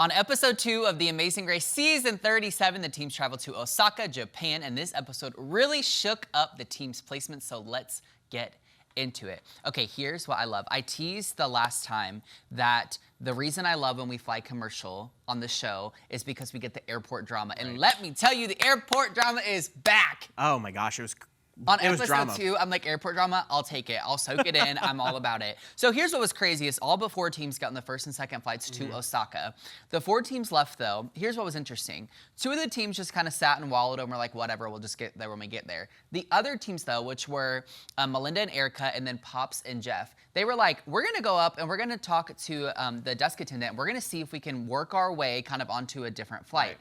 On episode 2 of The Amazing Race season 37, the teams traveled to Osaka, Japan, and this episode really shook up the team's placement, so let's get into it. Okay, here's what I love. I teased the last time that the reason I love when we fly commercial on the show is because we get the airport drama. And let me tell you, the airport drama is back. Oh my gosh, it was episode drama. 2, I'm like, airport drama, I'll take it. I'll soak it in. I'm all about it. So here's what was crazy is all but 4 teams got on the first and second flights to Osaka. The 4 teams left, though. Here's what was interesting. 2 of the teams just kind of sat and wallowed and were like, whatever, we'll just get there when we get there. The other teams, though, which were Melinda and Erica and then Pops and Jeff, they were like, we're going to go up and we're going to talk to the desk attendant. We're going to see if we can work our way kind of onto a different flight. Right.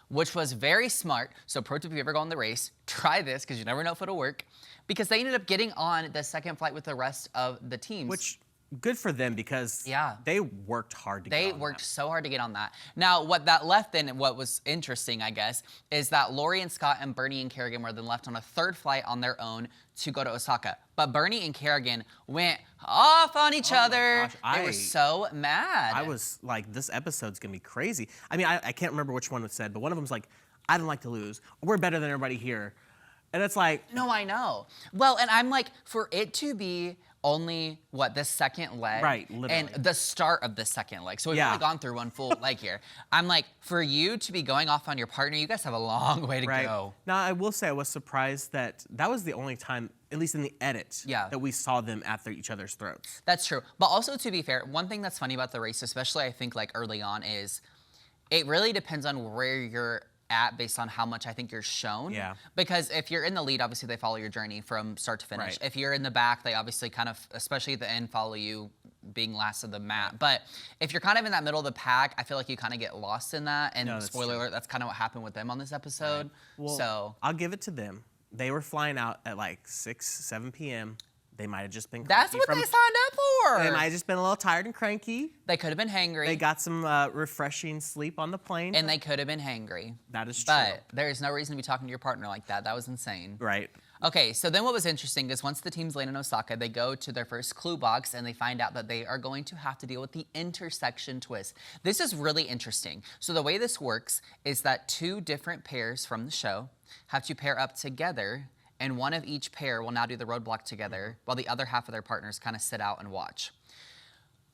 Which was very smart. So pro tip, if you ever go on the race, try this because you never know if it'll work. Because they ended up getting on the second flight with the rest of the teams. Which, good for them because they worked hard to get on that. They worked so hard to get on that. Now, what that left then, and what was interesting, I guess, is that Lori and Scott and Bernie and Kerrigan were then left on a 3rd flight on their own to go to Osaka. But Bernie and Kerrigan went off on each other. They were so mad. I was like, this episode's gonna be crazy. I mean, I can't remember which one it said, but one of them's like, I don't like to lose. We're better than everybody here. And it's like... No, I know. Well, and I'm like, for it to be only, what, the second leg? Right, literally. And the start of the second leg. So we've only gone through one full leg here. I'm like, for you to be going off on your partner, you guys have a long way to go. Now, I will say I was surprised that that was the only time, at least in the edit, that we saw them at each other's throats. That's true. But also, to be fair, one thing that's funny about the race, especially I think like early on, is it really depends on where you're at based on how much I think you're shown. Yeah. Because if you're in the lead, obviously they follow your journey from start to finish. Right. If you're in the back, they obviously kind of, especially at the end, follow you being last of the map. But if you're kind of in that middle of the pack, I feel like you kind of get lost in that. And spoiler alert, that's kind of what happened with them on this episode. Right. Well, so I'll give it to them. They were flying out at like 6, 7 p.m. They might have just been That's what they signed up for. They might have just been a little tired and cranky. They could have been hangry. They got some refreshing sleep on the plane. And they could have been hangry. That is true. But there is no reason to be talking to your partner like that. That was insane. Right. Okay, so then what was interesting is once the teams land in Osaka, they go to their first clue box and they find out that they are going to have to deal with the intersection twist. This is really interesting. So the way this works is that 2 different pairs from the show have to pair up together, and one of each pair will now do the roadblock together while the other half of their partners kind of sit out and watch.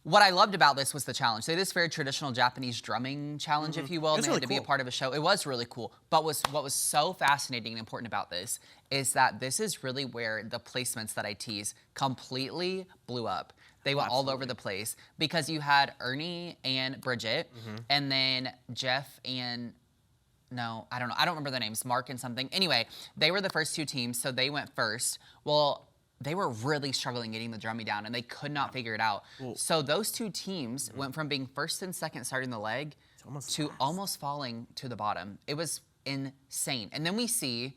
What I loved about this was the challenge. So this very traditional Japanese drumming challenge, if you will, and they had to be a part of a show. It was really cool. But what was so fascinating and important about this is that this is really where the placements that I tease completely blew up. They went all over the place because you had Ernie and Bridget, and then Jeff and... No, I don't know. I don't remember their names. Mark and something. Anyway, they were the first 2 teams, so they went first. Well, they were really struggling getting the drumming down, and they could not figure it out. So those 2 teams went from being first and second starting the leg to almost falling to the bottom. It was insane. And then we see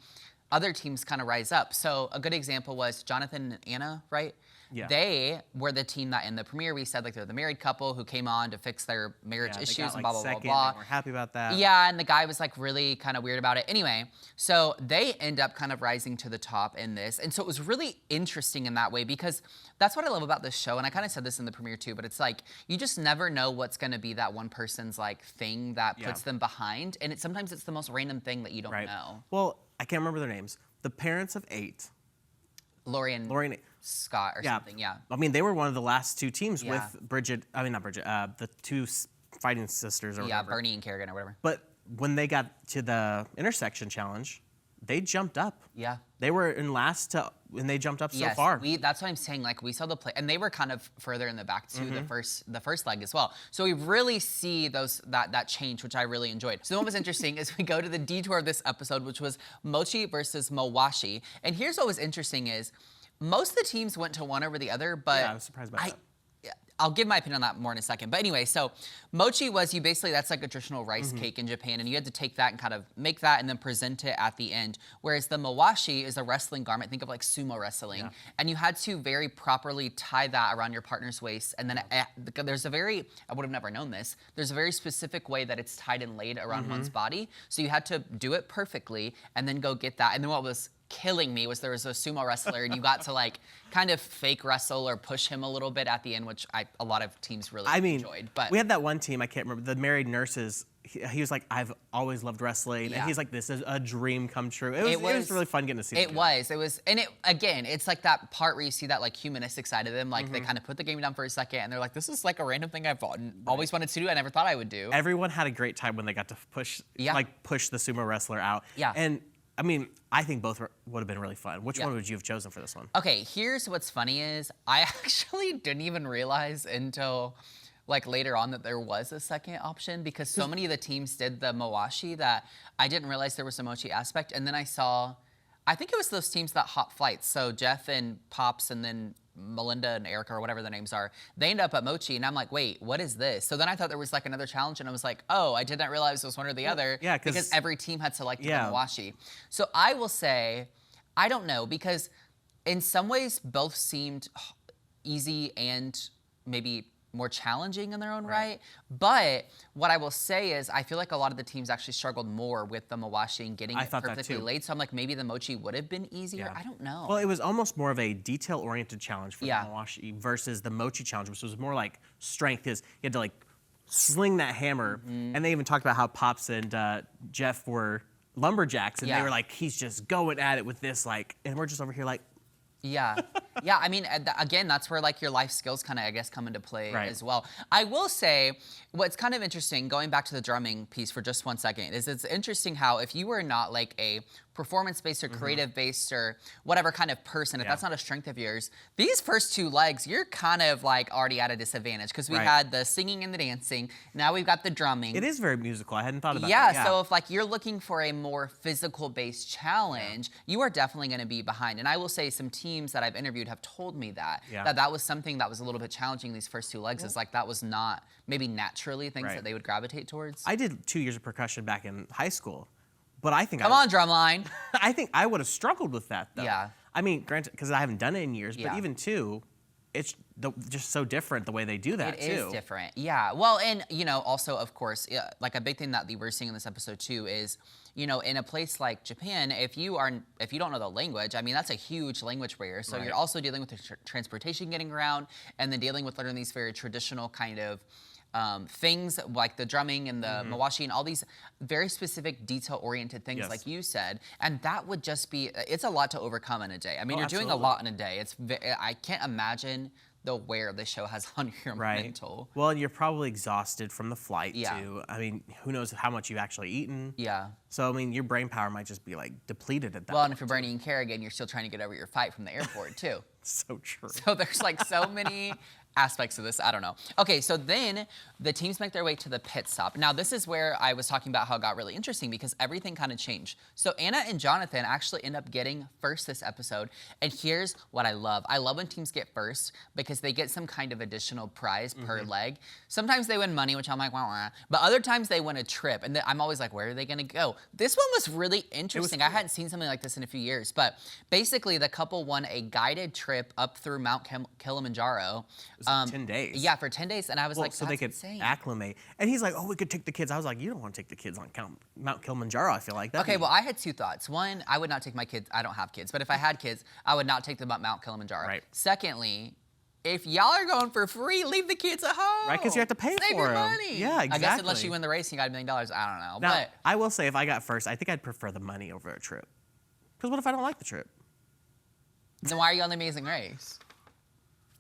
other teams kind of rise up. So a good example was Jonathan and Anna, right? Yeah. They were the team that in the premiere we said like they're the married couple who came on to fix their marriage issues and blah, blah, blah, blah. We're happy about that. Yeah, and the guy was like really kind of weird about it. Anyway, so they end up kind of rising to the top in this. And so it was really interesting in that way because that's what I love about this show. And I kind of said this in the premiere too, but it's like you just never know what's going to be that one person's like thing that puts them behind. And sometimes it's the most random thing that you don't know. Well, I can't remember their names. The parents of 8. Lori and Scott or something, I mean, they were one of the last 2 teams with Bridget, I mean, not Bridget, the 2 fighting sisters or whatever. Bernie and Kerrigan or whatever. But when they got to the intersection challenge, they jumped up. Yeah. They were in last and they jumped up so far. That's what I'm saying. Like we saw the play, and they were kind of further in the back too, the first leg as well. So we really see that change, which I really enjoyed. So what was interesting is we go to the detour of this episode, which was Mochi versus Mowashi. And here's what was interesting is most of the teams went to one over the other, but I was surprised by that. I'll give my opinion on that more in a second. But anyway, so mochi was that's like a traditional rice cake in Japan, and you had to take that and kind of make that and then present it at the end. Whereas the mawashi is a wrestling garment. Think of like sumo wrestling. And you had to very properly tie that around your partner's waist. And then there's I would have never known this, there's a very specific way that it's tied and laid around one's body. So you had to do it perfectly and then go get that. And then what was killing me was there was a sumo wrestler and you got to like kind of fake wrestle or push him a little bit at the end, which a lot of teams really enjoyed. But we had that one team, I can't remember, the married nurses. He was like, I've always loved wrestling. Yeah. And he's like, this is a dream come true. It was really fun getting to see it. And it, again, it's like that part where you see that like humanistic side of them. Like they kind of put the game down for a second and they're like, this is like a random thing I've always wanted to do. I never thought I would do. Everyone had a great time when they got to push the sumo wrestler out. Yeah. And I mean, I think both would have been really fun. Which one would you have chosen for this one? Okay, here's what's funny is I actually didn't even realize until like later on that there was a second option because so many of the teams did the Mawashi that I didn't realize there was a mochi aspect. And then I think it was those teams that hop flights. So Jeff and Pops and then Melinda and Erica or whatever their names are, they end up at Mochi and I'm like, wait, what is this? So then I thought there was like another challenge and I was like, oh, I didn't realize it was one or the other. Yeah, because every team had to like do the Mawashi. So I will say, I don't know, because in some ways both seemed easy and maybe more challenging in their own right. But what I will say is I feel like a lot of the teams actually struggled more with the Mawashi and getting it perfectly laid. So I'm like, maybe the Mochi would have been easier. I don't know. Well, it was almost more of a detail-oriented challenge for the Mawashi versus the Mochi challenge, which was more like strength. Because you had to like sling that hammer. And they even talked about how Pops and Jeff were lumberjacks. And they were like, he's just going at it with this like, and we're just over here like, yeah. I mean, again, that's where like your life skills kind of, I guess, come into play as well. I will say what's kind of interesting, going back to the drumming piece for just 1 second, is it's interesting how if you were not like a performance-based or creative-based or whatever kind of person, if that's not a strength of yours, these first two legs, you're kind of like already at a disadvantage because we had the singing and the dancing. Now we've got the drumming. It is very musical. I hadn't thought about that. Yeah, so if like you're looking for a more physical-based challenge, you are definitely going to be behind. And I will say some teams that I've interviewed have told me that, that was something that was a little bit challenging these first two legs, is like that was not maybe naturally things that they would gravitate towards. I did 2 years of percussion back in high school. But I think Come on, drumline. I think I would have struggled with that, though. Yeah. I mean, granted, because I haven't done it in years, but even too, it's just so different the way they do that, too. It is different, yeah. Well, and, you know, also, of course, like a big thing that we're seeing in this episode, too, is, you know, in a place like Japan, if you don't know the language, I mean, that's a huge language barrier. So you're also dealing with the transportation getting around and then dealing with learning these very traditional kind of things like the drumming and the Mawashi and all these very specific detail-oriented things like you said. And that would just be, it's a lot to overcome in a day. I mean, you're doing a lot in a day. I can't imagine the wear this show has on your mental. Well, and you're probably exhausted from the flight too. I mean, who knows how much you've actually eaten. Yeah. So, I mean, your brain power might just be like depleted at that Well, point. and if you're Bernie and Kerrigan, you're still trying to get over your fight from the airport too. So true. So there's like so many aspects of this. I don't know. Okay, so then the teams make their way to the pit stop. Now, this is where I was talking about how it got really interesting because everything kind of changed. So Anna and Jonathan actually end up getting first this episode. And here's what I love. I love when teams get first because they get some kind of additional prize per leg. Sometimes they win money, which I'm like, wah, wah. But other times they win a trip. And I'm always like, where are they going to go? This one was really interesting. I hadn't seen something like this in a few years. But basically, the couple won a guided trip up through Mount Kilimanjaro. 10 days. Yeah, for 10 days. And I was like, so that's they could insane. acclimate. And he's like, oh, we could take the kids. I was like, you don't want to take the kids on Mount Kilimanjaro, I feel like. Okay, well, I had two thoughts. One, I would not take my kids. I don't have kids. But if I had kids, I would not take them up Mount Kilimanjaro. Right. Secondly, if y'all are going for free, leave the kids at home. Right, because you have to pay Save for your them. money. Yeah, exactly. I guess unless you win the race and you got $1 million, I don't know. Now, But I will say, if I got first, I think I'd prefer the money over a trip. Because what if I don't like the trip? then why are you on the Amazing Race?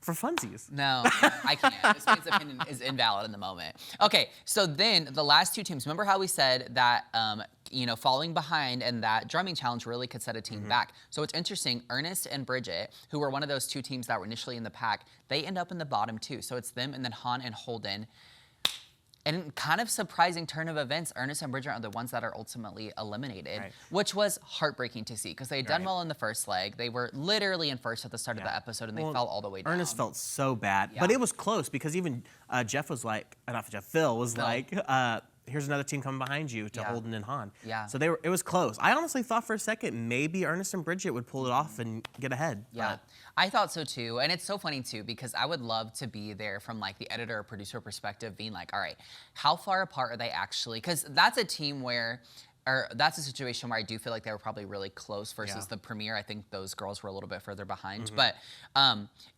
For funsies. No, I can't. This man's opinion is invalid in the moment. Okay, so then the last two teams, remember how we said that, falling behind and that drumming challenge really could set a team back. So it's interesting, Ernest and Bridget, who were one of those two teams that were initially in the pack, they end up in the bottom too. So it's them and then Han and Holden. And kind of surprising turn of events, Ernest and Bridget are the ones that are ultimately eliminated, which was heartbreaking to see because they had done well in the first leg. They were literally in first at the start of the episode and they fell all the way down. Ernest felt so bad, but it was close because even Jeff was like, Phil was like, here's another team coming behind you to Holden and Han. Yeah. So it was close. I honestly thought for a second maybe Ernest and Bridget would pull it off and get ahead. Yeah, but I thought so too. And it's so funny too, because I would love to be there from like the editor or producer perspective, being like, all right, how far apart are they actually? Because that's a team where or that's a situation where I do feel like they were probably really close versus Yeah. the premiere. I think those girls were a little bit further behind, but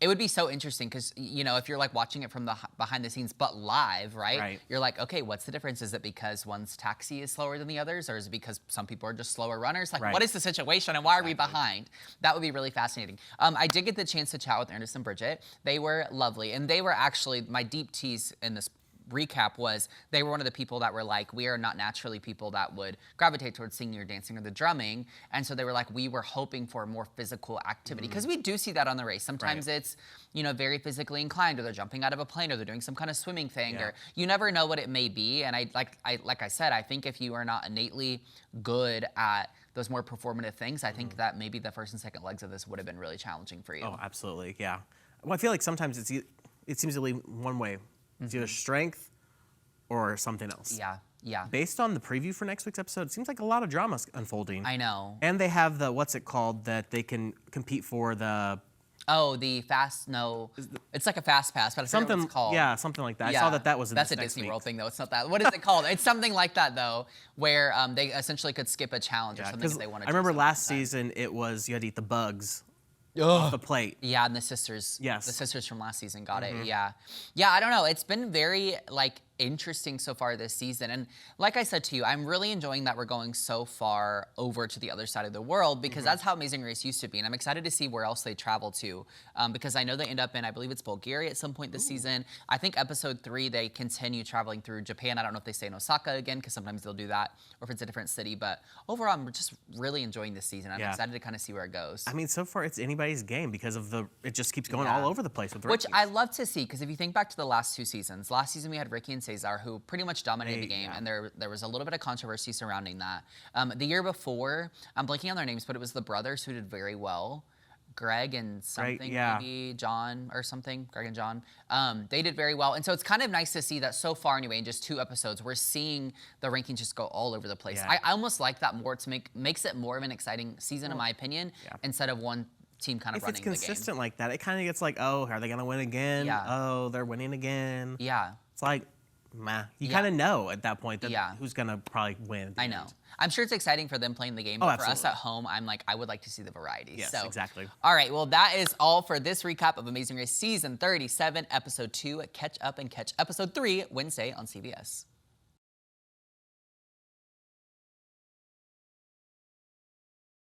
it would be so interesting because if you're like watching it from the behind the scenes but live, right? Right. You're like, okay, what's the difference? Is it because one's taxi is slower than the others, or is it because some people are just slower runners? Like, Right. what is the situation and why are we behind? That would be really fascinating. I did get the chance to chat with Ernest and Bridget. They were lovely, and they were actually my deep tease in this recap was they were one of the people that were like, we are not naturally people that would gravitate towards singing or dancing or the drumming. And so they were like, we were hoping for more physical activity. Because we do see that on the race. Sometimes it's, very physically inclined, or they're jumping out of a plane, or they're doing some kind of swimming thing, or you never know what it may be. And like I said, I think if you are not innately good at those more performative things, I think that maybe the first and second legs of this would have been really challenging for you. Oh, absolutely, yeah. Well, I feel like sometimes it seems to lean one way. It's either strength or something else. Yeah. Based on the preview for next week's episode, it seems like a lot of drama's unfolding. I know. And they have the, what's it called, that they can compete for the... Oh, the fast, no. It's like a fast pass, but I forget what it's called. Yeah, something like that. I saw that was in That's this a next Disney week. World thing, though. It's not that. What is it called? It's something like that, though, where they essentially could skip a challenge or something if they wanted to. I remember something last like that. season, it was you had to eat the bugs off the plate. Yeah, and the sisters. Yes. The sisters from last season got it. Yeah. Yeah, I don't know. It's been very, interesting so far this season. And like I said to you, I'm really enjoying that we're going so far over to the other side of the world because that's how Amazing Race used to be. And I'm excited to see where else they travel to because I know they end up in, I believe it's Bulgaria at some point this season. I think episode 3, they continue traveling through Japan. I don't know if they stay in Osaka again because sometimes they'll do that or if it's a different city. But overall, I'm just really enjoying this season. I'm excited to kind of see where it goes. I mean, so far it's anybody's game because of it just keeps going all over the place with the Which rankings. I love to see because if you think back to the last 2 seasons, last season we had Ricky and Cesar who pretty much dominated the game, and there was a little bit of controversy surrounding that. The year before, I'm blanking on their names, but it was the brothers who did very well. Greg and something, maybe John or something, Greg and John. They did very well. And so it's kind of nice to see that so far anyway, in just 2 episodes, we're seeing the rankings just go all over the place. Yeah. I almost like that more to makes it more of an exciting season in my opinion, instead of one team kind of running the game. If it's consistent like that, it kind of gets like, oh, are they going to win again? Yeah. Oh, they're winning again. Yeah. It's like, meh. You kind of know at that point that who's going to probably win. I know. I'm sure it's exciting for them playing the game, but for us at home, I'm like, I would like to see the variety. Yes, so, exactly. All right, well, that is all for this recap of Amazing Race Season 37, Episode 2. Catch up and catch Episode 3 Wednesday on CBS.